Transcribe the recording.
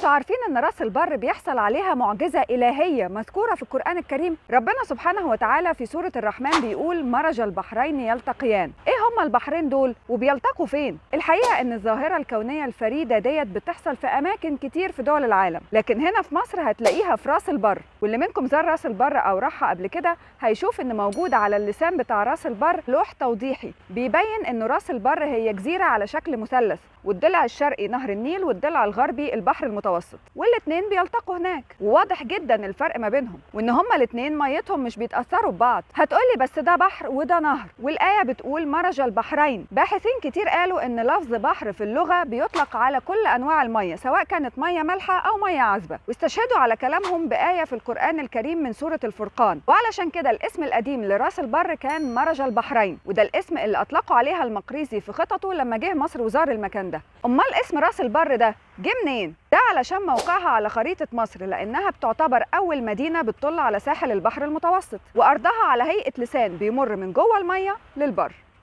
انتوا عارفين ان راس البر بيحصل عليها معجزة إلهية مذكورة في القرآن الكريم؟ ربنا سبحانه وتعالى في سورة الرحمن بيقول مرج البحرين يلتقيان. ايه هما البحرين دول وبيلتقوا فين؟ الحقيقة ان الظاهرة الكونية الفريدة ديت بتحصل في اماكن كتير في دول العالم، لكن هنا في مصر هتلاقيها في راس البر. واللي منكم زار راس البر او راحها قبل كده هيشوف ان موجود على اللسان بتاع راس البر لوح توضيحي بيبين ان راس البر هي جزيرة على شكل مثلث، والضلع الشرقي نهر النيل والضلع الغربي البحر المتوسط، والاثنين بيلتقوا هناك. وواضح جدا الفرق ما بينهم، وان هما الاثنين ميتهم مش بيتاثروا ببعض. هتقولي بس ده بحر وده نهر، والايه بتقول مرج البحرين. باحثين كتير قالوا ان لفظ بحر في اللغه بيطلق على كل انواع الميه، سواء كانت ميه مالحه او ميه عذبه، واستشهدوا على كلامهم بايه في القران الكريم من سوره الفرقان. وعلشان كده الاسم القديم لراس البر كان مرج البحرين، وده الاسم اللي اطلقوا عليها المقريزي في خططه لما جه مصر وزار المكان ده. امال اسم راس البر ده جه منين؟ ده علشان موقعها على خريطة مصر، لأنها بتعتبر أول مدينة بتطل على ساحل البحر المتوسط، وأرضها على هيئة لسان بيمر من جوه المية للبر.